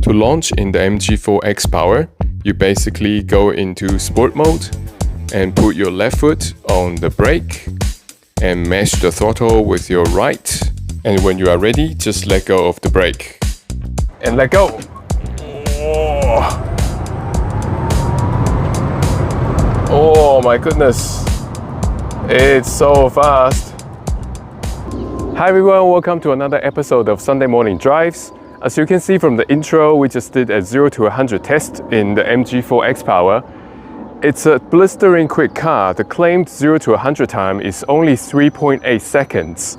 To launch in the MG4 Xpower, you basically go into sport mode and put your left foot on the brake and mash the throttle with your right. And when you are ready, just let go of the brake. And let go! Oh my goodness! It's so fast! Hi everyone, welcome to another episode of Sunday Morning Drives. As you can see from the intro, we just did a 0 to 100 test in the MG4 Xpower. It's a blistering quick car. The claimed 0 to 100 time is only 3.8 seconds.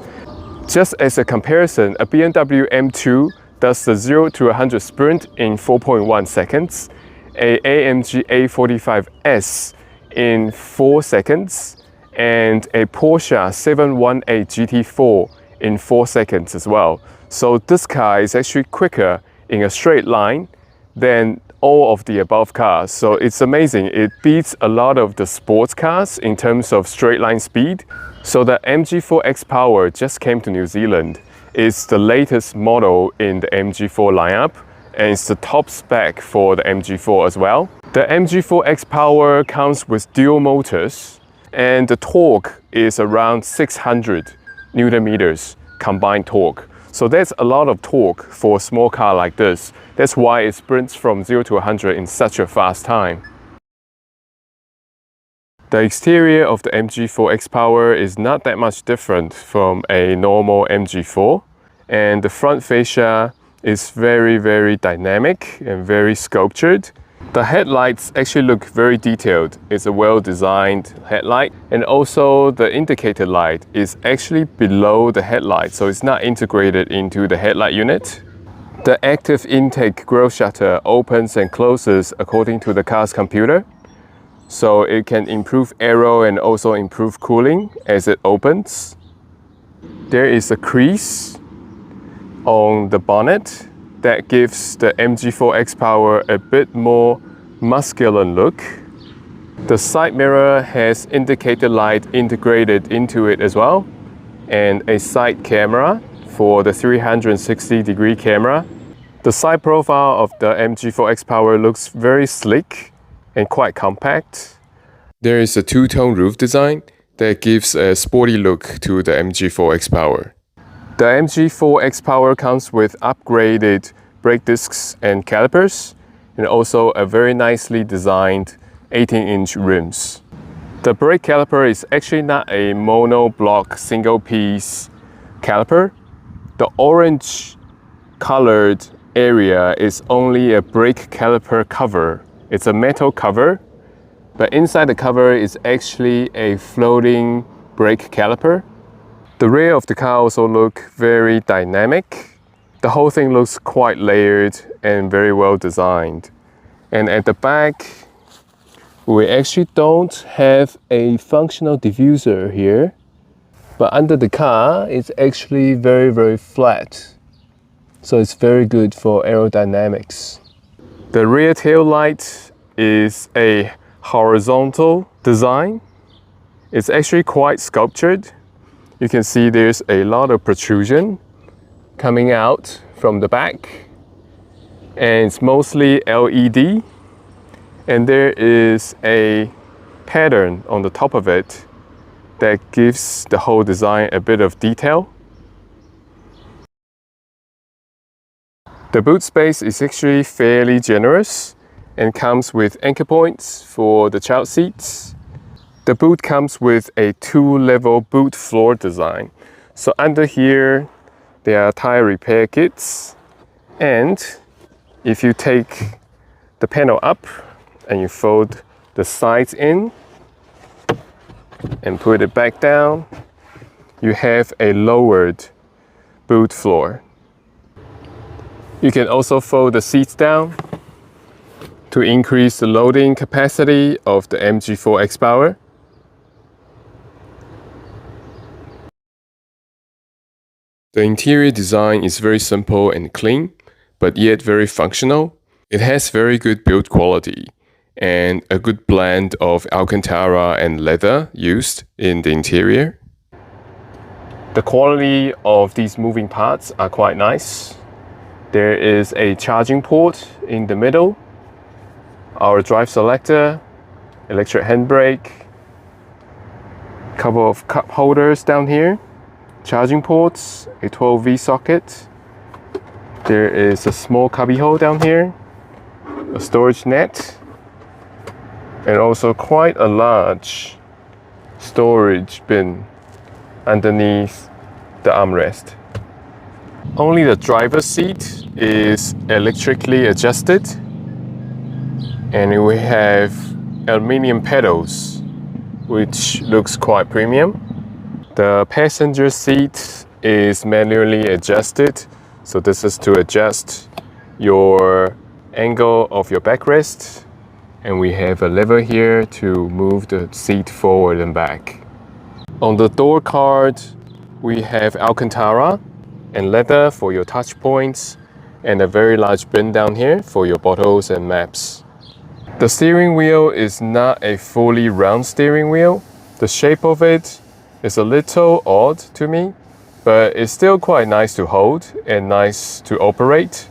Just as a comparison, a BMW M2 does the 0 to 100 sprint in 4.1 seconds, a AMG A45S in 4 seconds, and a Porsche 718 GT4 in 4 seconds as well. So this car is actually quicker in a straight line than all of the above cars. So it's amazing. It beats a lot of the sports cars in terms of straight line speed. So the MG4 Xpower just came to New Zealand. It's the latest model in the MG4 lineup, and it's the top spec for the MG4 as well. The MG4 Xpower comes with dual motors, and the torque is around 600 Newton meters combined torque. So that's a lot of torque for a small car like this. That's why it sprints from 0 to 100 in such a fast time. The exterior of the MG4 Xpower is not that much different from a normal MG4. And the front fascia is very dynamic and very sculptured. The headlights actually look very detailed. It's a well-designed headlight, and also the indicator light is actually below the headlight, so it's not integrated into the headlight unit. The active intake grille shutter opens and closes according to the car's computer, so it can improve aero and also improve cooling as it opens. There is a crease on the bonnet that gives the MG4 Xpower a bit more muscular look. The side mirror has indicator light integrated into it as well, and a side camera for the 360-degree camera. The side profile of the MG4 Xpower looks very sleek and quite compact. There is a two-tone roof design that gives a sporty look to the MG4 Xpower. The MG4 Xpower comes with upgraded brake discs and calipers, and also a very nicely designed 18-inch rims. The brake caliper is actually not a mono-block single-piece caliper. The orange colored area is only a brake caliper cover. It's a metal cover, but inside the cover is actually a floating brake caliper. The rear of the car also looks very dynamic. The whole thing looks quite layered and very well designed. And at the back, we actually don't have a functional diffuser here, but under the car, it's actually very flat. So it's very good for aerodynamics. The rear tail light is a horizontal design. It's actually quite sculptured. You can see there's a lot of protrusion coming out from the back, and it's mostly LED, and there is a pattern on the top of it that gives the whole design a bit of detail. The boot space is actually fairly generous and comes with anchor points for the child seats. The boot comes with a 2-level boot floor design. So under here, there are tire repair kits. And if you take the panel up and you fold the sides in and put it back down, you have a lowered boot floor. You can also fold the seats down to increase the loading capacity of the MG4 Xpower. The interior design is very simple and clean, but yet very functional. It has very good build quality and a good blend of Alcantara and leather used in the interior. The quality of these moving parts are quite nice. There is a charging port in the middle, our drive selector, electric handbrake, couple of cup holders down here, charging ports, a 12V socket. There is a small cubby hole down here, a storage net, and also quite a large storage bin underneath the armrest. Only the driver's seat is electrically adjusted, and we have aluminum pedals, which looks quite premium. The passenger seat is manually adjusted, so this is to adjust your angle of your backrest, and we have a lever here to move the seat forward and back. On the door card, we have Alcantara and leather for your touch points, and a very large bin down here for your bottles and maps. The steering wheel is not a fully round steering wheel. The shape of it is a little odd to me, but it's still quite nice to hold and nice to operate.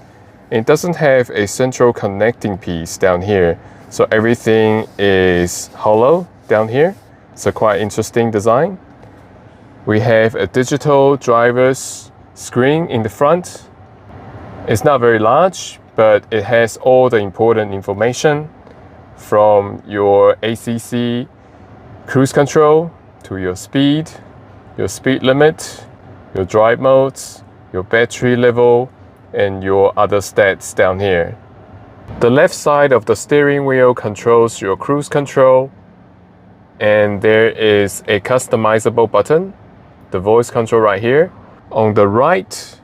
It doesn't have a central connecting piece down here, so everything is hollow down here. It's a quite interesting design. We have a digital driver's screen in the front. It's not very large, but it has all the important information from your ACC cruise control to your speed limit, your drive modes, your battery level, and your other stats down here. The left side of the steering wheel controls your cruise control, and there is a customizable button, the voice control right here. On the right,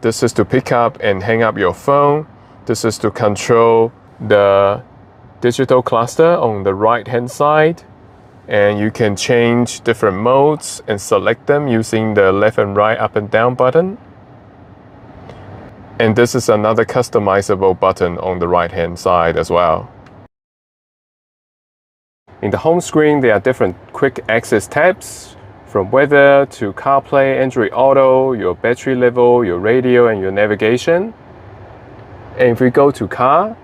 this is to pick up and hang up your phone. This is to control the digital cluster on the right hand side, and you can change different modes and select them using the left and right, up and down button. And this is another customizable button on the right hand side as well. In the home screen, there are different quick access tabs, from weather to CarPlay, Android Auto, your battery level, your radio, and your navigation. And if we go to car,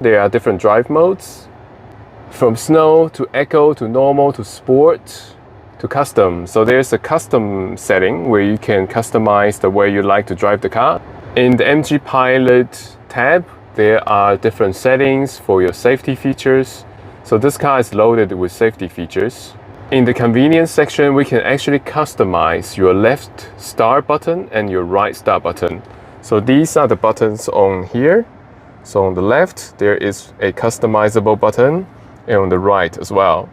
there are different drive modes, from snow to eco to normal to sport to custom. So there's a custom setting where you can customize the way you like to drive the car. In the MG Pilot tab, there are different settings for your safety features. So this car is loaded with safety features. In the convenience section, we can actually customize your left start button and your right start button. So these are the buttons on here. So on the left, there is a customizable button, and on the right as well.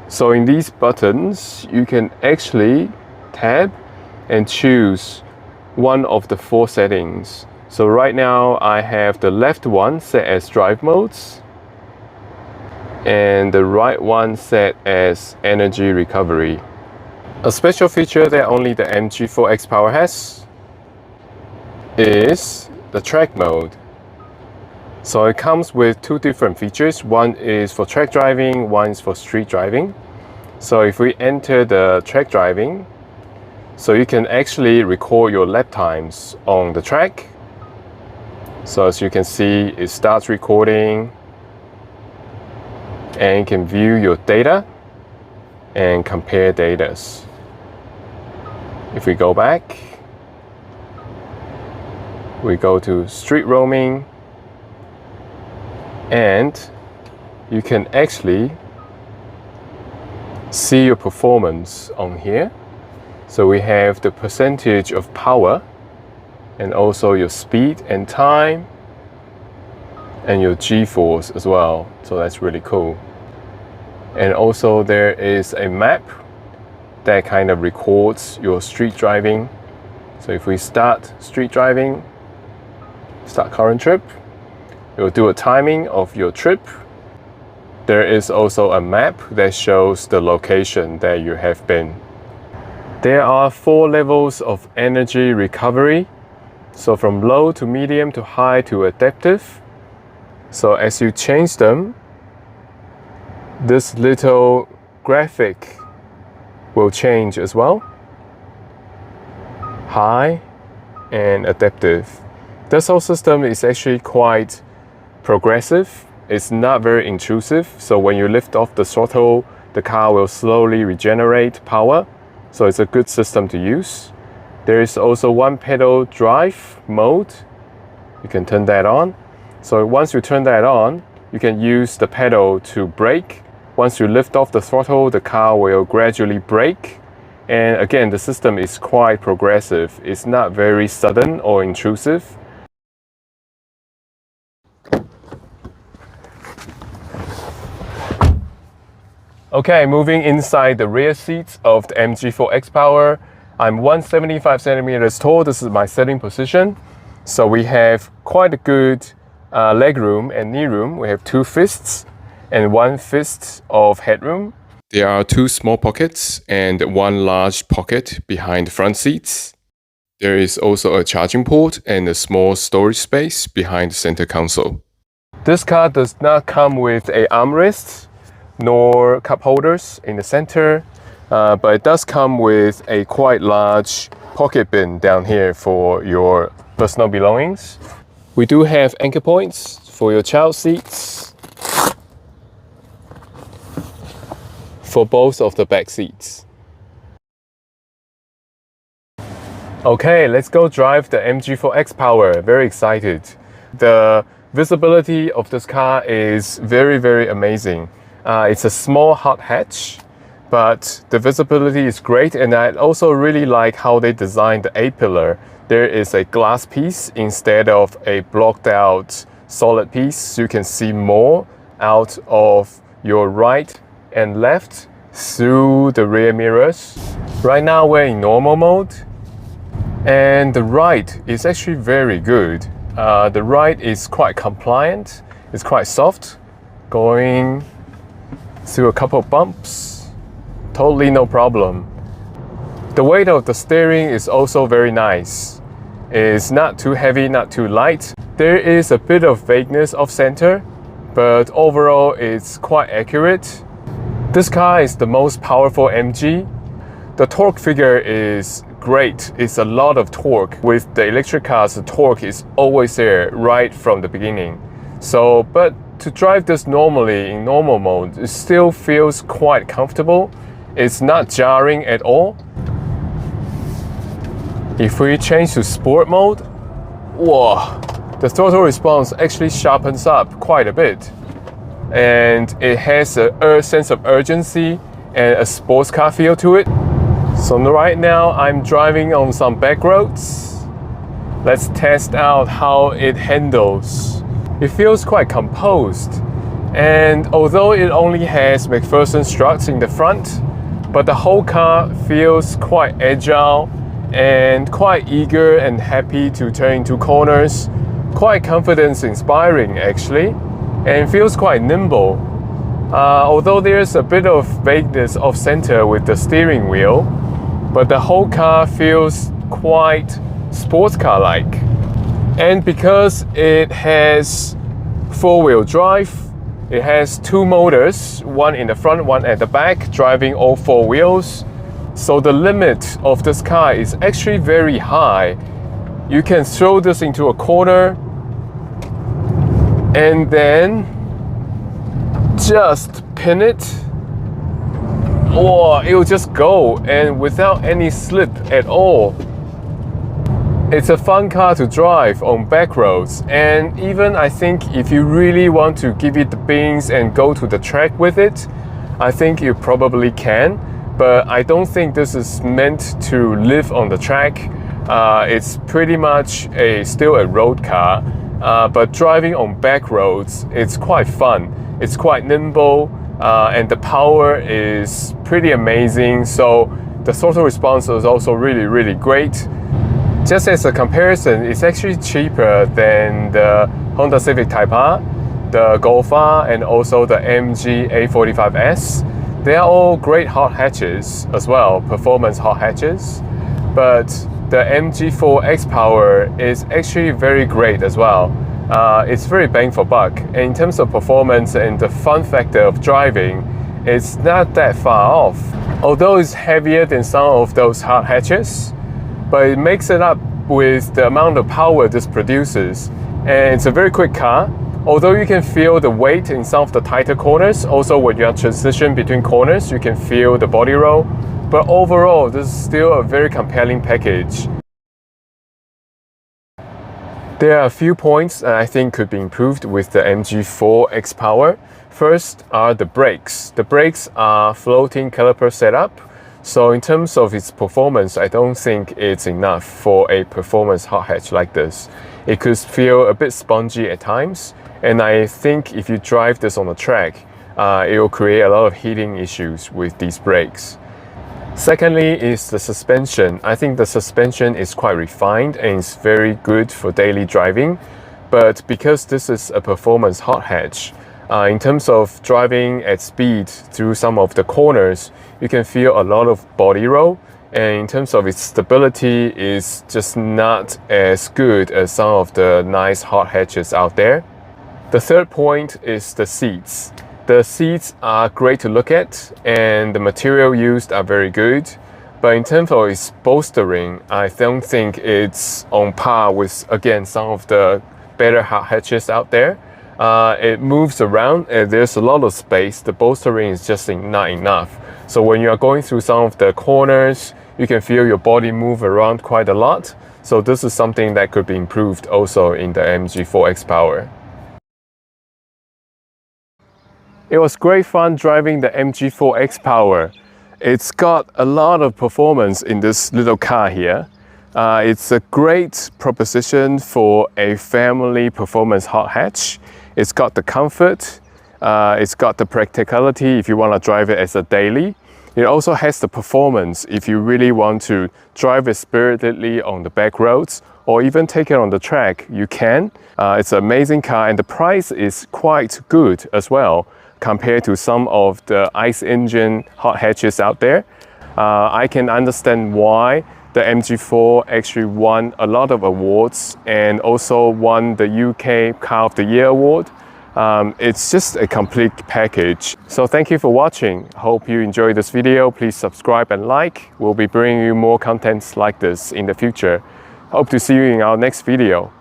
So in these buttons, you can actually tab and choose one of the 4 settings. So right now, I have the left one set as drive modes, and the right one set as energy recovery. A special feature that only the MG4 Xpower has is the track mode. So it comes with 2 different features. One is for track driving, one is for street driving. So if we enter the track driving, so you can actually record your lap times on the track. So as you can see, it starts recording, and you can view your data and compare data. If we go back, we go to street roaming, and you can actually see your performance on here. So we have the percentage of power, and also your speed and time, and your G-force as well. So that's really cool. And also there is a map that kind of records your street driving. So if we start street driving, start current trip, it will do a timing of your trip. There is also a map that shows the location that you have been. There are 4 levels of energy recovery. So from low to medium to high to adaptive. So as you change them, this little graphic will change as well. High and adaptive. This whole system is actually quite progressive. It's not very intrusive, so when you lift off the throttle, the car will slowly regenerate power. So it's a good system to use. There is also one pedal drive mode. You can turn that on. So once you turn that on, you can use the pedal to brake. Once you lift off the throttle, the car will gradually brake. And again, the system is quite progressive. It's not very sudden or intrusive. Okay, moving inside the rear seats of the MG4 Xpower. I'm 175 centimeters tall. This is my sitting position. So we have quite a good leg room and knee room. We have 2 fists and 1 fist of headroom. There are 2 small pockets and 1 large pocket behind the front seats. There is also a charging port and a small storage space behind the center console. This car does not come with an armrest nor cup holders in the center, but it does come with a quite large pocket bin down here for your personal belongings. We do have anchor points for your child seats for both of the back seats. Okay, let's go drive the MG4 Xpower. Very excited. The visibility of this car is very amazing. It's a small hot hatch, but the visibility is great, and I also really like how they designed the A-pillar. There is a glass piece instead of a blocked out solid piece, so you can see more out of your right and left through the rear mirrors. Right now we're in normal mode, and the ride is actually very good. The ride is quite compliant, it's quite soft, going through a couple of bumps, totally no problem. The weight of the steering is also very nice. It's not too heavy, not too light. There is a bit of vagueness of center, but overall it's quite accurate. This car is the most powerful MG. The torque figure is great. It's a lot of torque. With the electric cars, the torque is always there right from the beginning. But to drive this normally in normal mode, it still feels quite comfortable. It's not jarring at all. If we change to sport mode, whoa, the throttle response actually sharpens up quite a bit. And it has a sense of urgency and a sports car feel to it. So right now I'm driving on some back roads. Let's test out how it handles. It feels quite composed, and although it only has McPherson struts in the front, but the whole car feels quite agile and quite eager and happy to turn into corners. Quite confidence inspiring actually, and feels quite nimble. Although there's a bit of vagueness of center with the steering wheel, but the whole car feels quite sports car like. And because it has 4-wheel drive, it has 2 motors, one in the front, one at the back, driving all 4 wheels. So the limit of this car is actually very high. You can throw this into a corner and then just pin it, or it will just go, and without any slip at all. It's a fun car to drive on back roads, and even I think if you really want to give it the beans and go to the track with it, I think you probably can, but I don't think this is meant to live on the track. It's pretty much still a road car, but driving on back roads, it's quite fun. It's quite nimble, and the power is pretty amazing, so the throttle response is also really great. Just as a comparison, it's actually cheaper than the Honda Civic Type R, the Golf R, and also the MG A45S. They are all great hot hatches as well, performance hot hatches. But the MG4 Xpower is actually very great as well. It's very bang for buck. And in terms of performance and the fun factor of driving, it's not that far off. Although it's heavier than some of those hot hatches, but it makes it up with the amount of power this produces. And it's a very quick car. Although you can feel the weight in some of the tighter corners, also when you are transition between corners, you can feel the body roll. But overall, this is still a very compelling package. There are a few points that I think could be improved with the MG4 Xpower. First are the brakes. The brakes are floating caliper setup. So in terms of its performance, I don't think it's enough for a performance hot hatch like this. It could feel a bit spongy at times. And I think if you drive this on the track, it will create a lot of heating issues with these brakes. Secondly is the suspension. I think the suspension is quite refined and it's very good for daily driving. But because this is a performance hot hatch, in terms of driving at speed through some of the corners, you can feel a lot of body roll. And in terms of its stability, it's just not as good as some of the nice hot hatches out there. The third point is the seats. The seats are great to look at and the material used are very good. But in terms of its bolstering, I don't think it's on par with, again, some of the better hot hatches out there. It moves around and there's a lot of space. The bolstering is just not enough. So when you are going through some of the corners, you can feel your body move around quite a lot. So this is something that could be improved also in the MG4 Xpower. It was great fun driving the MG4 Xpower. It's got a lot of performance in this little car here. It's a great proposition for a family performance hot hatch. It's got the comfort, it's got the practicality if you want to drive it as a daily. It also has the performance if you really want to drive it spiritedly on the back roads or even take it on the track, you can. It's an amazing car and the price is quite good as well compared to some of the ICE engine hot hatches out there. I can understand why the MG4 actually won a lot of awards and also won the UK Car of the Year award. It's just a complete package. So thank you for watching. Hope you enjoyed this video. Please subscribe and like. We'll be bringing you more contents like this in the future. Hope to see you in our next video.